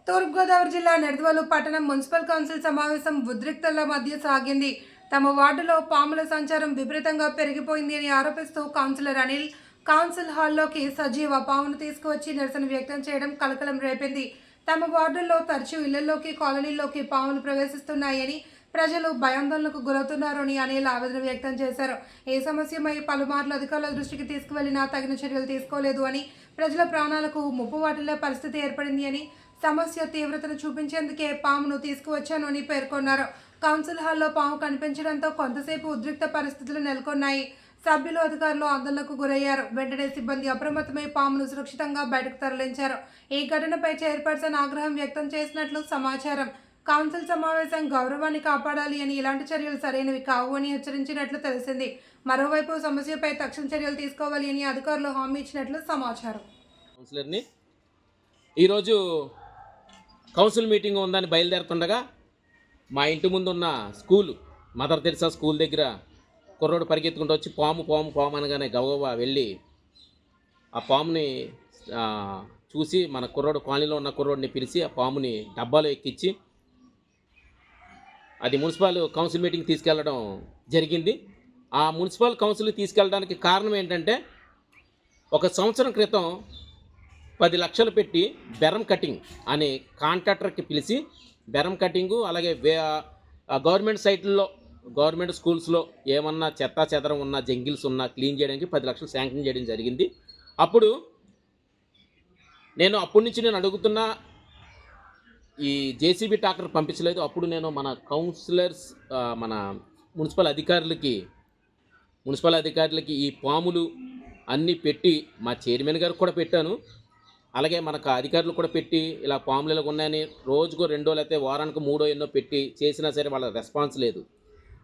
తూర్పుగోదావరి జిల్లా నిడదవోలు పట్టణం municipal council సమావేశం ఉద్రిక్తతల మధ్య సాగింది. తమ వార్డులో పాముల సంచారం విపరీతంగా పెరిగిపోయింది అని ఆరోపిస్తూ కౌన్సిలర్ అనిల్ కౌన్సిల్ హాల్లోకి సజీవ పామును తీసుకువచ్చి నిరసన వ్యక్తం చేయడం కలకలం రేపింది. తమ వార్డుల్లో తరచూ ఇళ్లలోకి, కాలనీల్లోకి పాములు ప్రవేశిస్తున్నాయని, ప్రజలు భయాందోళనకు గురవుతున్నారని అనిల్ ఆవేదన వ్యక్తం చేశారు. ఈ సమస్యపై పలుమార్లు అధికారుల దృష్టికి తీసుకువెళ్లినా తగిన చర్యలు తీసుకోలేదు అని, ప్రజల ప్రాణాలకు ముప్పు వాటిల్లే పరిస్థితి ఏర్పడింది అని, సమస్య తీవ్రతను చూపించేందుకే పామును తీసుకువచ్చాను అని పేర్కొన్నారు. కౌన్సిల్ హాల్లో పాము కనిపించడంతో కొంతసేపు ఉద్రిక్త పరిస్థితులు నెలకొన్నాయి. సభ్యులు, అధికారులు ఆందోళనకు గురయ్యారు. వెంటనే సిబ్బంది అప్రమత్తమై పామును సురక్షితంగా బయటకు తరలించారు. ఈ ఘటనపై చైర్పర్సన్ ఆగ్రహం వ్యక్తం చేసినట్లు సమాచారం. కౌన్సిల్ సమావేశం గౌరవాన్ని కాపాడాలి అని, ఇలాంటి చర్యలు సరైనవి కావు అని హెచ్చరించినట్లు తెలిసింది. మరోవైపు సమస్యపై తక్షణ చర్యలు తీసుకోవాలి అని అధికారులు హామీ ఇచ్చినట్లు సమాచారం. ఈరోజు కౌన్సిల్ మీటింగ్ ఉందని బయలుదేరుతుండగా మా ఇంటి ముందు ఉన్న స్కూల్, మదర్ తెరిసా స్కూల్ దగ్గర కుర్రోడు పరిగెత్తుకుంటూ వచ్చి పాము పాము పాము అనగానే గవగవా వెళ్ళి ఆ పాముని చూసి మన కుర్రోడు, కాలనీలో ఉన్న కుర్రోడిని పిలిచి ఆ పాముని డబ్బాలో ఎక్కించి అది మున్సిపల్ కౌన్సిల్ మీటింగ్ తీసుకెళ్ళడం జరిగింది. ఆ మున్సిపల్ కౌన్సిల్ తీసుకెళ్ళడానికి కారణం ఏంటంటే, ఒక సంవత్సరం క్రితం 10 లక్షలు పెట్టి బెరం కటింగ్ అనే కాంట్రాక్టర్కి పిలిచి బెరం కటింగు, అలాగే గవర్నమెంట్ సైట్లలో, గవర్నమెంట్ స్కూల్స్లో ఏమన్నా చెత్తా చెదరం ఉన్న, జంగిల్స్ ఉన్నా క్లీన్ చేయడానికి 10 లక్షలు శాంక్షన్ చేయడం జరిగింది. అప్పుడు అప్పటి నుంచి నేను అడుగుతున్నా, ఈ జేసీబీ ట్రాక్టర్ పంపించలేదు. అప్పుడు నేను మన కౌన్సిలర్స్, మన మున్సిపల్ అధికారులకి ఈ పాములు అన్నీ పెట్టి, మా చైర్మన్ గారికి కూడా పెట్టాను, అలాగే మనకు అధికారులు కూడా పెట్టి ఇలా పాములు ఇలా ఉన్నాయని రోజుకో 2 లేకపోతే వారానికి 3 ఎన్నో పెట్టి చేసినా సరే వాళ్ళ రెస్పాన్స్ లేదు.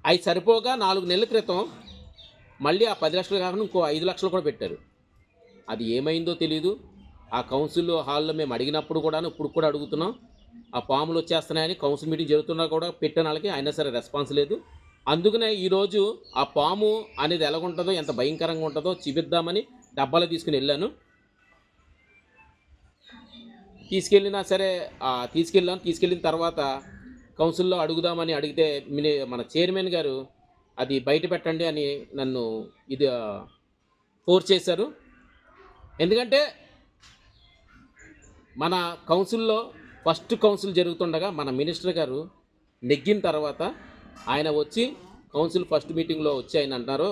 అవి సరిపోగా 4 నెలల క్రితం మళ్ళీ ఆ 10 లక్షలు కాకుండా ఇంకో 5 లక్షలు కూడా పెట్టారు. అది ఏమైందో తెలియదు. ఆ కౌన్సిల్ హాల్లో మేము అడిగినప్పుడు కూడాను, ఇప్పుడు కూడా అడుగుతున్నాం, ఆ పాములు వచ్చేస్తున్నాయని కౌన్సిల్ మీటింగ్ జరుగుతున్నా కూడా పెట్టిన వాళ్ళకి అయినా సరే రెస్పాన్స్ లేదు. అందుకనే ఈరోజు ఆ పాము అనేది ఎలాగుంటుందో, ఎంత భయంకరంగా ఉంటుందో చూపిద్దామని డబ్బాలో తీసుకుని వెళ్ళాను. తీసుకెళ్ళిన తర్వాత కౌన్సిల్లో అడుగుదామని అడిగితే మన చైర్మన్ గారు అది బయట పెట్టండి అని నన్ను ఫోర్స్ చేశారు. ఎందుకంటే మన కౌన్సిల్లో ఫస్ట్ కౌన్సిల్ జరుగుతుండగా మన మినిస్టర్ గారు నెగ్గిన తర్వాత ఆయన వచ్చి కౌన్సిల్ ఫస్ట్ మీటింగ్లో వచ్చి ఆయన అంటారు,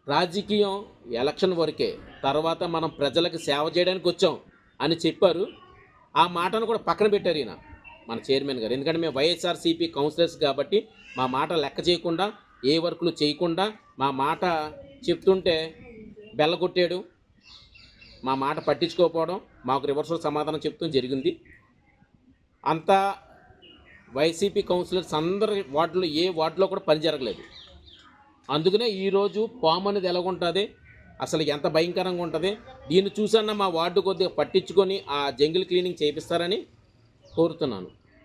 రాజకీయం ఎలక్షన్ వరకే, తర్వాత మనం ప్రజలకు సేవ చేయడానికి వచ్చాం అని చెప్పారు. ఆ మాటను కూడా పక్కన పెట్టారు ఈయన, మన చైర్మన్ గారు. ఎందుకంటే మేము వైఎస్ఆర్సీపీ కౌన్సిలర్స్ కాబట్టి మా మాట లెక్క చేయకుండా, ఏ వర్కులు చేయకుండా మా మాట చెప్తుంటే బెల్లగొట్టాడు. మా మాట పట్టించుకోకపోవడం, మాకు రివర్సల్ సమాధానం చెప్తూ జరిగింది. అంతా వైసీపీ కౌన్సిలర్స్ అందరి వార్డులో, ఏ వార్డులో కూడా పని జరగలేదు. అందుకనే ఈరోజు పాము అనేది ఎలాగుంటుంది, అసలు ఎంత భయంకరంగా ఉంటుంది, దీన్ని చూసన్నా మా వార్డు కొద్దిగా పట్టించుకొని ఆ జంగిల్ క్లీనింగ్ చేయిస్తారని కోరుతున్నాను.